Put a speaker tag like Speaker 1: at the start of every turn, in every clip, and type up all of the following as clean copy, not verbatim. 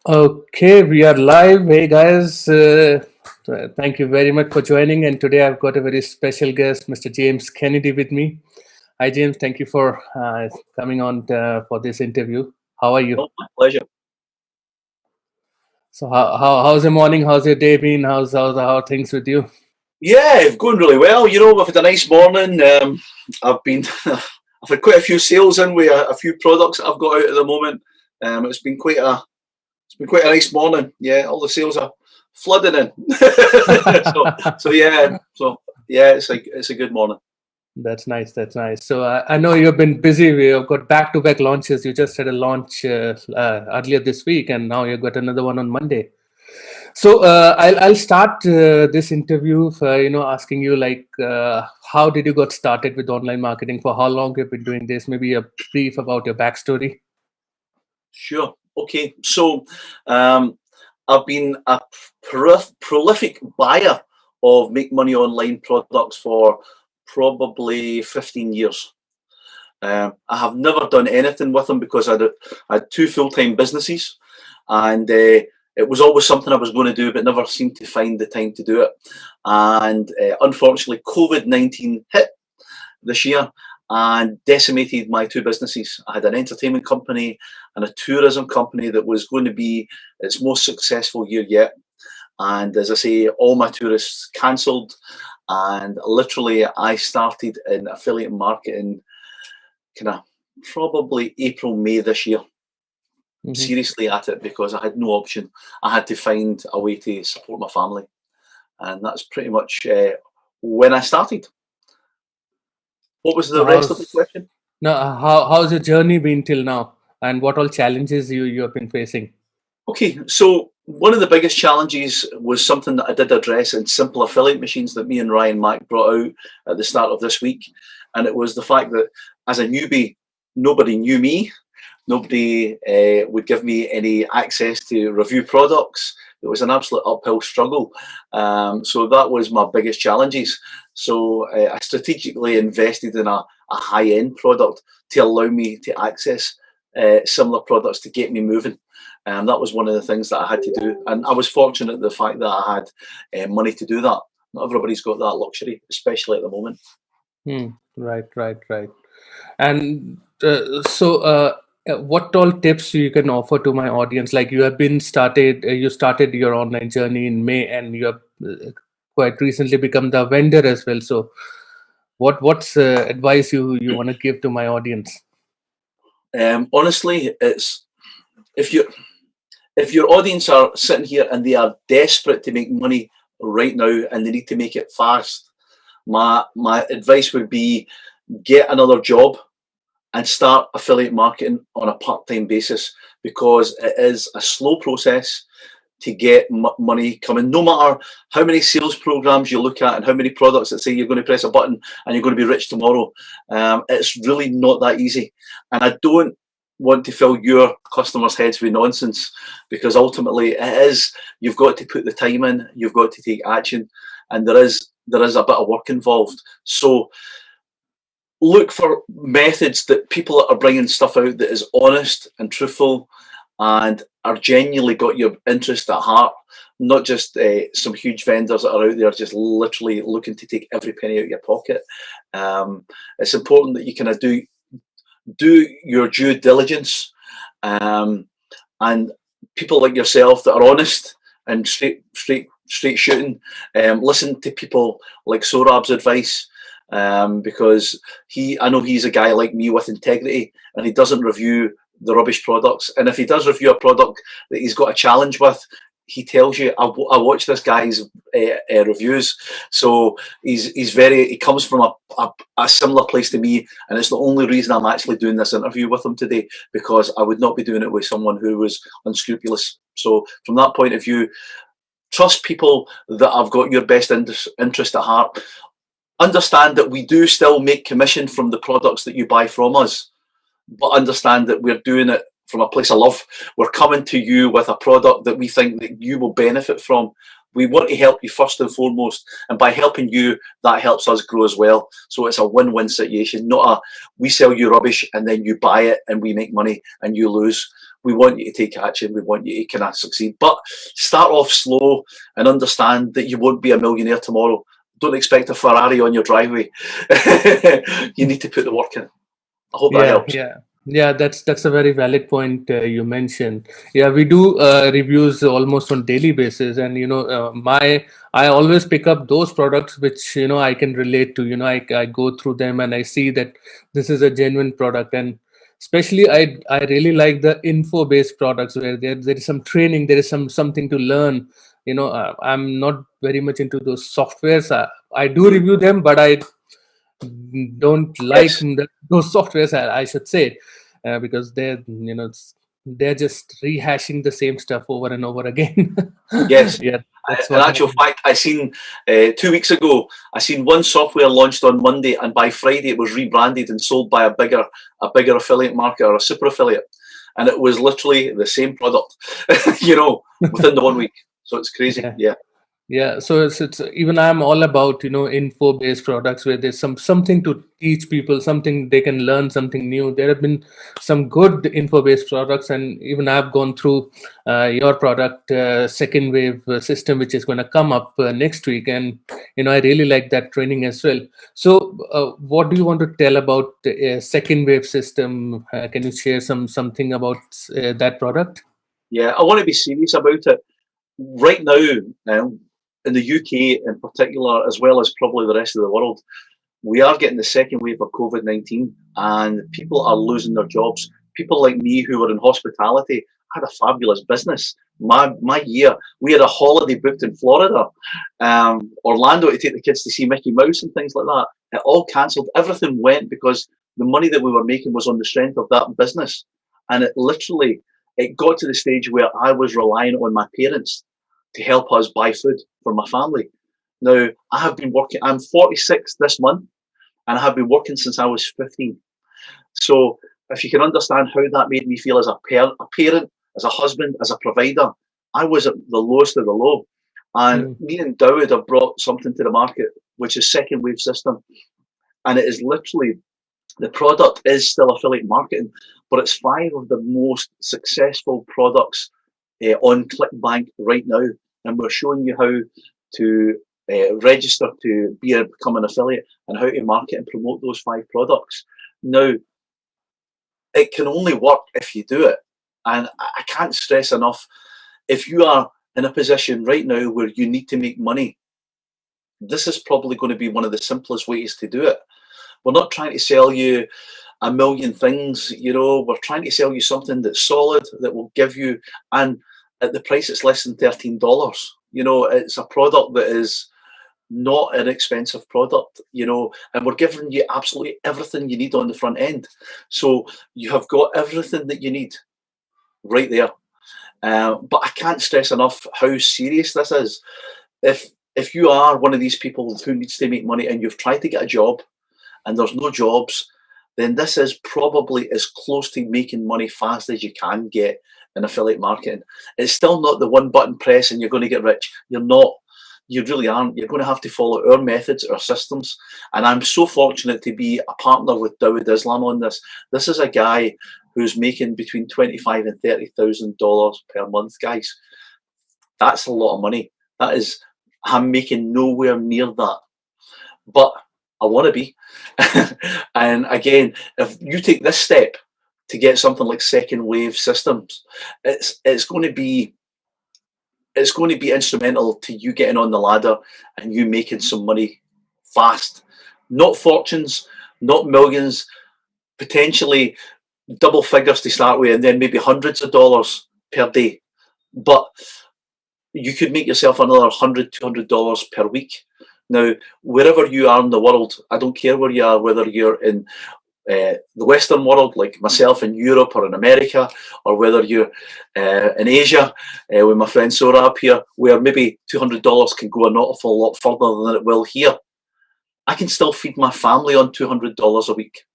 Speaker 1: Okay, we are live. Hey guys, thank you very much for joining. And today I've got a very special guest, Mr. James Kennedy, with me. Hi, James. Thank you for coming on for this interview. How are you?
Speaker 2: Oh, my pleasure.
Speaker 1: So, how's your morning? How's your day been? How are things with you?
Speaker 2: Yeah, going really well. We've had a nice morning. I've been, I've had quite a few sales in with a few products that I've got out at the moment. It's been quite a nice morning. Yeah, all the sales are flooding in. So yeah, it's a good morning.
Speaker 1: That's nice. That's nice. So I know you've been busy. We've got back-to-back launches. You just had a launch earlier this week, and now you've got another one on Monday. So I'll start this interview, asking you how did you got started with online marketing? For how long you've been doing this? Maybe a brief about your backstory.
Speaker 2: Sure. Okay. So I've been a prolific buyer of make money online products for probably 15 years. I have never done anything with them because I had two full-time businesses, and it was always something I was going to do, but never seemed to find the time to do it. And unfortunately, COVID-19 hit this year and decimated my two businesses. I had an entertainment company and a tourism company that was going to be its most successful year yet. And as I say, all my tourists cancelled, and literally I started in affiliate marketing kind of probably April, May this year,
Speaker 1: Hmm.
Speaker 2: seriously at it because I had no option. I had to find a way to support my family, and that's pretty much when I started. What was
Speaker 1: So
Speaker 2: the rest of the question?
Speaker 1: how's your journey been till now, and what all challenges you have been facing?
Speaker 2: Okay, so one of the biggest challenges was something that I did address in Simple Affiliate Machines that me and Ryan Mack brought out at the start of this week. And it was the fact that as a newbie, nobody knew me. Nobody would give me any access to review products. It was an absolute uphill struggle. So that was my biggest challenges. So I strategically invested in a high-end product to allow me to access similar products to get me moving. That was one of the things that I had to do, and I was fortunate the fact that I had money to do that. Not everybody's got that luxury, especially at the moment.
Speaker 1: Hmm. Right, right, right. And what all tips you can offer to my audience? Like you started your online journey in May, and you have quite recently become the vendor as well. So, what's advice you want to give to my audience?
Speaker 2: Honestly, it's if you if your audience are sitting here and they are desperate to make money right now and they need to make it fast, my advice would be get another job and start affiliate marketing on a part-time basis because it is a slow process to get money coming. No matter how many sales programs you look at and how many products that say you're going to press a button and you're going to be rich tomorrow, it's really not that easy. And I don't want to fill your customers' heads with nonsense because ultimately it is. You've got to put the time in. You've got to take action, and there is a bit of work involved. So look for methods that people are bringing stuff out that is honest and truthful and are genuinely got your interest at heart, not just some huge vendors that are out there just literally looking to take every penny out of your pocket. It's important that you kind of do your due diligence, um, and people like yourself that are honest and straight shooting. Listen to people like Sorab's advice, because I know he's a guy like me with integrity, and he doesn't review the rubbish products. And if he does review a product that he's got a challenge with, he tells you, I watch this guy's reviews. So he comes from a similar place to me, and it's the only reason I'm actually doing this interview with him today, because I would not be doing it with someone who was unscrupulous. So from that point of view, trust people that have got your best interest at heart. Understand that we do still make commission from the products that you buy from us, but understand that we're doing it from a place of love. We're coming to you with a product that we think that you will benefit from. We want to help you first and foremost, and by helping you, that helps us grow as well. So it's a win-win situation, not a we sell you rubbish and then you buy it and we make money and you lose. We want you to take action. We want you to kind of succeed. But start off slow and understand that you won't be a millionaire tomorrow. Don't expect a Ferrari on your driveway. You need to put the work in. I hope that helps.
Speaker 1: Yeah, that's a very valid point you mentioned. Yeah, we do reviews almost on daily basis, and I always pick up those products which I can relate to. I go through them and I see that this is a genuine product, and especially I really like the info based products where there is some training, there is something to learn. I'm not very much into those softwares. I do review them, but I don't like
Speaker 2: Yes.
Speaker 1: those softwares, I should say, because they're just rehashing the same stuff over and over again.
Speaker 2: Yes.
Speaker 1: Yeah, that's
Speaker 2: In
Speaker 1: what
Speaker 2: actual fact, I seen 2 weeks ago, I seen one software launched on Monday, and by Friday it was rebranded and sold by a bigger affiliate market or a super affiliate, and it was literally the same product, within the 1 week. So it's crazy.
Speaker 1: Yeah. Yeah, so it's even I'm all about info based products where there's something to teach people, something they can learn, something new. There have been some good info based products, and even I've gone through your product, Second Wave System, which is going to come up next week, and I really like that training as well. So, what do you want to tell about Second Wave System? Can you share something about that product?
Speaker 2: Yeah, I want to be serious about it. Right now, in the UK in particular, as well as probably the rest of the world, we are getting the second wave of COVID-19, and people are losing their jobs. People like me who were in hospitality had a fabulous business. My year, we had a holiday booked in Florida, Orlando, to take the kids to see Mickey Mouse and things like that. It all cancelled. Everything went because the money that we were making was on the strength of that business, and it got to the stage where I was relying on my parents to help us buy food for my family. Now, I have been working, I'm 46 this month, and I have been working since I was 15. So if you can understand how that made me feel as a parent, as a husband, as a provider, I was at the lowest of the low. And me and Dowd have brought something to the market, which is Second Wave System. And it is literally, the product is still affiliate marketing, but it's 5 of the most successful products on ClickBank right now. And we're showing you how to register to become an affiliate and how to market and promote those 5 products. Now, it can only work if you do it. And I can't stress enough, if you are in a position right now where you need to make money, this is probably going to be one of the simplest ways to do it. We're not trying to sell you a million things, we're trying to sell you something that's solid, that will give you, and at the price it's less than $13. It's a product that is not an expensive product, and we're giving you absolutely everything you need on the front end. So you have got everything that you need right there. But I can't stress enough how serious this is. If you are one of these people who needs to make money and you've tried to get a job and there's no jobs, then this is probably as close to making money fast as you can get in affiliate marketing. It's still not the one button press and you're going to get rich. You're not. You really aren't. You're going to have to follow our methods, our systems. And I'm so fortunate to be a partner with Dawud Islam on this. This is a guy who's making between $25,000 and $30,000 per month, guys. That's a lot of money. That is, I'm making nowhere near that. But I want to be. And again, if you take this step to get something like Second Wave Systems, it's going to be instrumental to you getting on the ladder and you making some money fast. Not fortunes, not millions, potentially double figures to start with, and then maybe hundreds of dollars per day. But you could make yourself another $100, $200 per week. Now, wherever you are in the world, I don't care where you are, whether you're in the Western world, like myself in Europe or in America, or whether you're in Asia, with my friend Sora up here, where maybe $200 can go an awful lot further than it will here. I can still feed my family on $200 a week.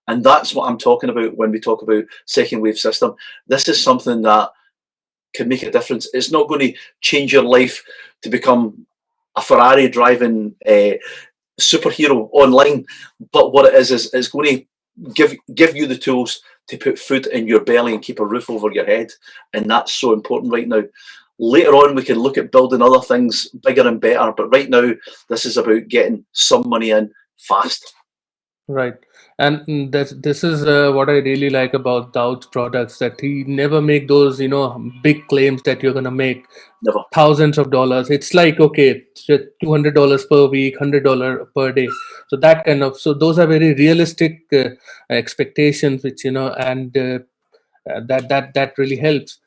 Speaker 2: And that's what I'm talking about when we talk about Second Wave System. This is something that can make a difference. It's not going to change your life to become a Ferrari driving superhero online, but what it is it's going to give you the tools to put food in your belly and keep a roof over your head. And that's so important right now. Later on, we can look at building other things bigger and better. But right now, this is about getting some money in fast.
Speaker 1: Right. And this is what I really like about Dowd's products, that he never make those, big claims that you're going to make
Speaker 2: Never.
Speaker 1: thousands of dollars. It's like, okay, $200 per week, $100 per day. So that kind of, so those are very realistic expectations, which, and that really helps.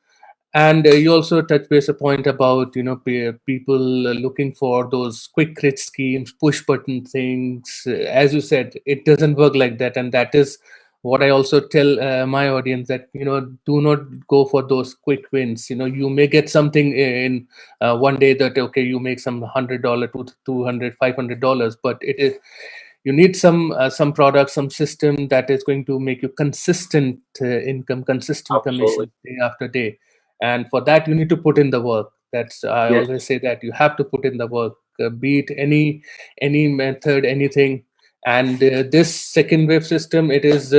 Speaker 1: And you also touch base a point about people looking for those quick rich schemes, push button things. As you said, it doesn't work like that, and that is what I also tell my audience, that do not go for those quick wins. You may get something in one day, that okay, you make some $100 to $200, $500, but it is, you need some product, some system that is going to make you consistent income, consistent
Speaker 2: Absolutely.
Speaker 1: commission day after day. And for that, you need to put in the work. That's, I
Speaker 2: Yes.
Speaker 1: always say that you have to put in the work, be it any method, anything. And this second wave system, it is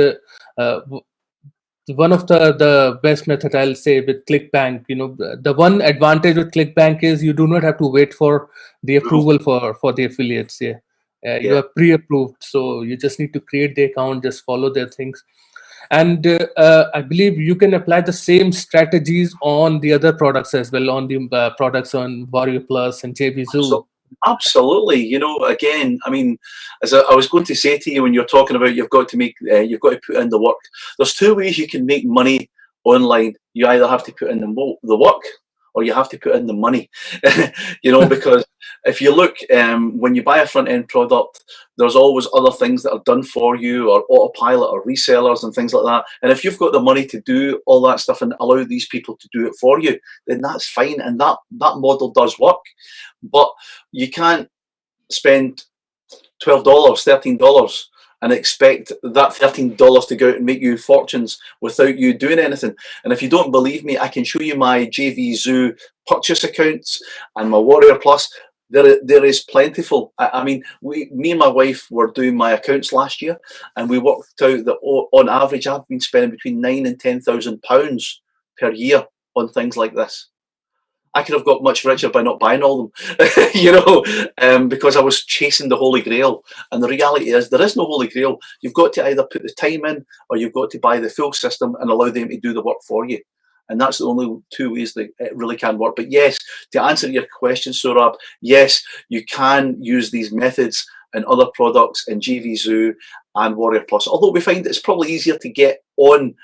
Speaker 1: one of the best method, I'll say, with ClickBank. The one advantage with ClickBank is you do not have to wait for the approval for the affiliates. Yeah, you
Speaker 2: Yeah.
Speaker 1: are pre-approved, so you just need to create the account, just follow their things. And I believe you can apply the same strategies on the other products as well, on the products on Warrior Plus and JV Zoo.
Speaker 2: Absolutely. Again, I mean, as I was going to say to you when you're talking about you've got to put in the work. There's two ways you can make money online. You either have to put in the work, or you have to put in the money. Because if you look, when you buy a front end product, there's always other things that are done for you, or autopilot, or resellers and things like that. And if you've got the money to do all that stuff and allow these people to do it for you, then that's fine. And that model does work. But you can't spend $12, $13 and expect that $13 to go out and make you fortunes without you doing anything. And if you don't believe me, I can show you my JV Zoo purchase accounts and my Warrior Plus. There is plentiful. I mean, me and my wife were doing my accounts last year, and we worked out that on average I've been spending between £9,000 and £10,000 per year on things like this. I could have got much richer by not buying all them, because I was chasing the Holy Grail. And the reality is, there is no Holy Grail. You've got to either put the time in, or you've got to buy the full system and allow them to do the work for you. And that's the only two ways that it really can work. But yes, to answer your question, Saurabh, yes, you can use these methods and other products in JV Zoo and Warrior Plus. Although we find it's probably easier to get on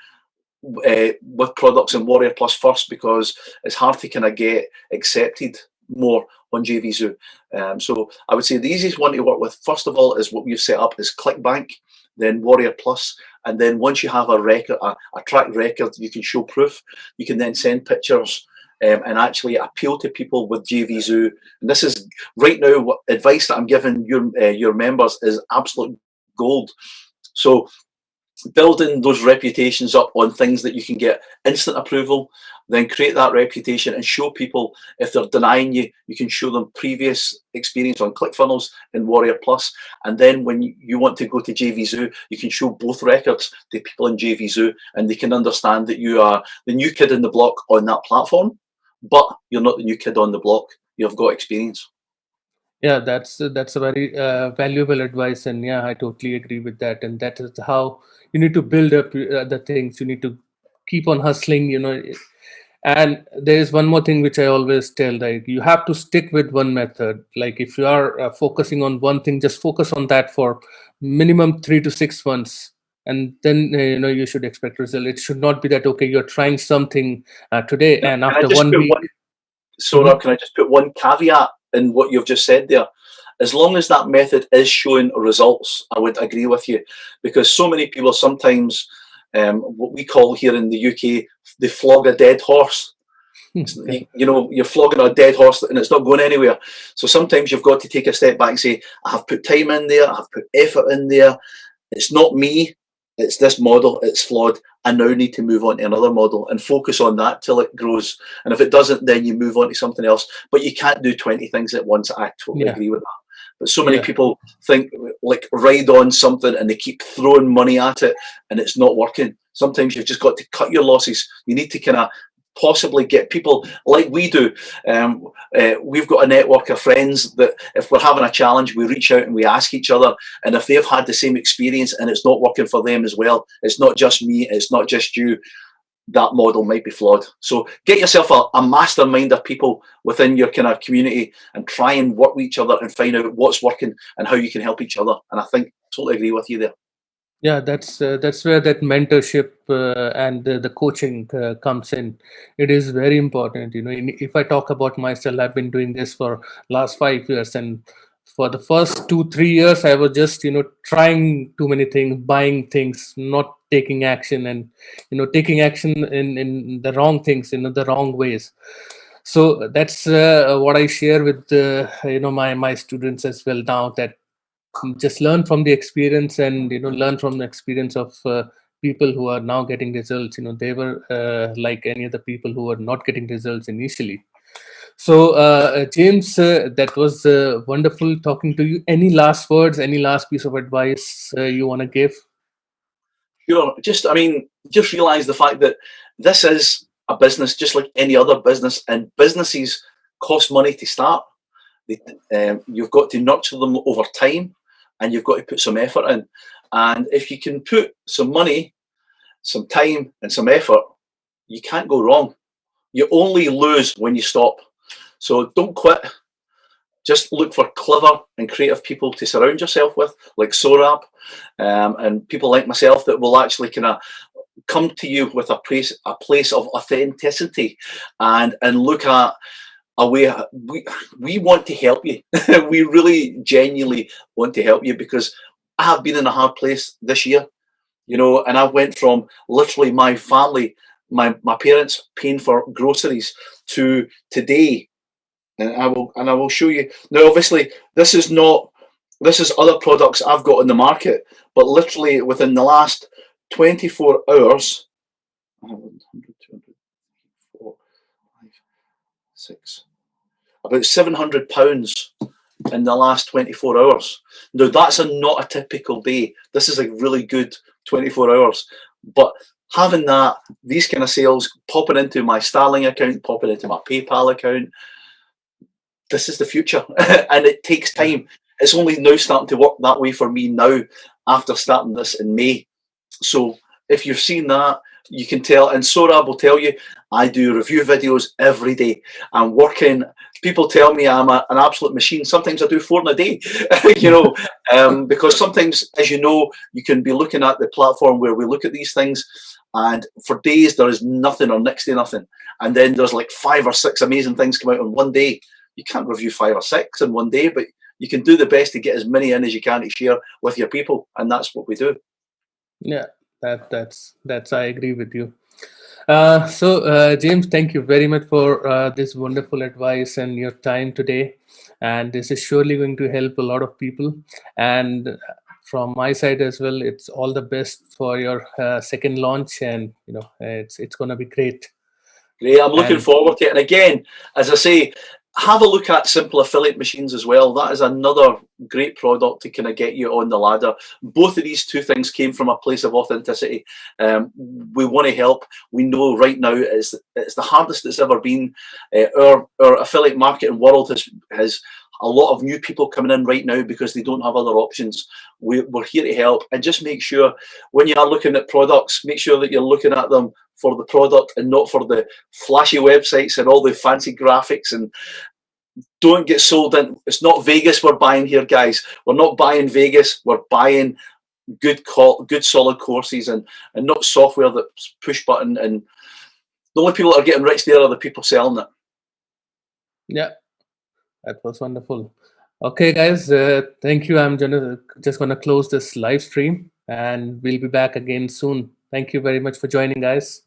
Speaker 2: with products in Warrior Plus first, because it's hard to kind of get accepted more on JV Zoo. So I would say the easiest one to work with, first of all, is what we've set up is ClickBank, then Warrior Plus, and then once you have a record, a track record, you can show proof. You can then send pictures and actually appeal to people with JV Zoo. And this is right now what advice that I'm giving your members is absolute gold. So building those reputations up on things that you can get instant approval, then create that reputation and show people, if they're denying you, you can show them previous experience on ClickFunnels and Warrior Plus. And then when you want to go to JV Zoo, you can show both records to people in JV Zoo, and they can understand that you are the new kid in the block on that platform, but you're not the new kid on the block. You've got experience.
Speaker 1: Yeah, that's a very valuable advice, and yeah, I totally agree with that. And that is how you need to build up the things. You need to keep on hustling, And there is one more thing which I always tell: like, you have to stick with one method. Like, if you are focusing on one thing, just focus on that for minimum 3 to 6 months, and then you should expect result. It should not be that, okay, you're trying something today, and after 1 week.
Speaker 2: Saurabh, can I just put one caveat in what you've just said there? As long as that method is showing results, I would agree with you, because so many people sometimes, what we call here in the UK, they flog a dead horse. You're flogging a dead horse and it's not going anywhere. So sometimes you've got to take a step back and say, I have put time in there, I've put effort in there. It's not me, it's this model, it's flawed. I now need to move on to another model and focus on that till it grows. And if it doesn't, then you move on to something else. But you can't do 20 things at once. I totally agree with that. But so many
Speaker 1: Yeah.
Speaker 2: people think like ride on something and they keep throwing money at it and it's not working. Sometimes you've just got to cut your losses. You need to kind of possibly get people like we do. We've got a network of friends that if we're having a challenge, we reach out and we ask each other. And if they've had the same experience and it's not working for them as well, it's not just me, it's not just you, that model might be flawed. So get yourself a mastermind of people within your kind of community and try and work with each other and find out what's working and how you can help each other. And I think totally agree with you there.
Speaker 1: Yeah, that's where that mentorship and the coaching comes in. It is very important. If I talk about myself, I've been doing this for last 5 years, and for the first 2 3 years, I was just trying too many things, buying things, not taking action, and taking action in the wrong things, the wrong ways. So that's what I share with my students as well now, that just learn from the experience, and learn from the experience of people who are now getting results. They were like any other people who were not getting results initially. So James, that was wonderful talking to you. Any last words, any last piece of advice you want to give?
Speaker 2: Sure. Just realize the fact that this is a business just like any other business, and businesses cost money to start. You've got to nurture them over time, and you've got to put some effort in. And if you can put some money, some time, and some effort, you can't go wrong. You only lose when you stop. So don't quit. Just look for clever and creative people to surround yourself with, like Sorab, and people like myself that will actually kind of come to you with a place of authenticity, and look at a way. We want to help you. We really genuinely want to help you, because I have been in a hard place this year, and I went from literally my family, my parents paying for groceries, to today. And I will show you now. Obviously, this is other products I've got in the market, but literally within the last 24 hours, 100, 200, 4, 5, 6, about £700 in the last 24 hours. Now that's not a typical day. This is a really good 24 hours, but having these kind of sales popping into my Starling account, popping into my PayPal account, this is the future. And it takes time. It's only now starting to work that way for me now, after starting this in May. So if you've seen that, you can tell. And Sorab will tell you, I do review videos every day. I'm working. People tell me I'm an absolute machine. Sometimes I do 4 in a day, because sometimes, as you know, you can be looking at the platform where we look at these things, and for days there is nothing or next to nothing. And then there's like 5 or 6 amazing things come out on one day. You can't review 5 or 6 in one day, but you can do the best to get as many in as you can to share with your people, and that's what we do.
Speaker 1: Yeah, that's I agree with you. James, thank you very much for this wonderful advice and your time today. And this is surely going to help a lot of people. And from my side as well, it's all the best for your second launch, and it's going to be great.
Speaker 2: Great. I'm looking forward to it. And again, as I say, have a look at Simple Affiliate Machines as well. That is another great product to kind of get you on the ladder. Both of these two things came from a place of authenticity. We want to help. We know right now it's the hardest it's ever been. Our affiliate marketing world has a lot of new people coming in right now because they don't have other options. We're here to help, and just make sure when you are looking at products, make sure that you're looking at them for the product and not for the flashy websites and all the fancy graphics. And don't get sold in. It's not Vegas we're buying here, guys. We're not buying Vegas. We're buying good solid courses, and not software that's push button. And the only people that are getting rich there are the people selling it.
Speaker 1: Yeah, that was wonderful. Okay, guys, thank you. I'm just gonna close this live stream, and we'll be back again soon. Thank you very much for joining, guys.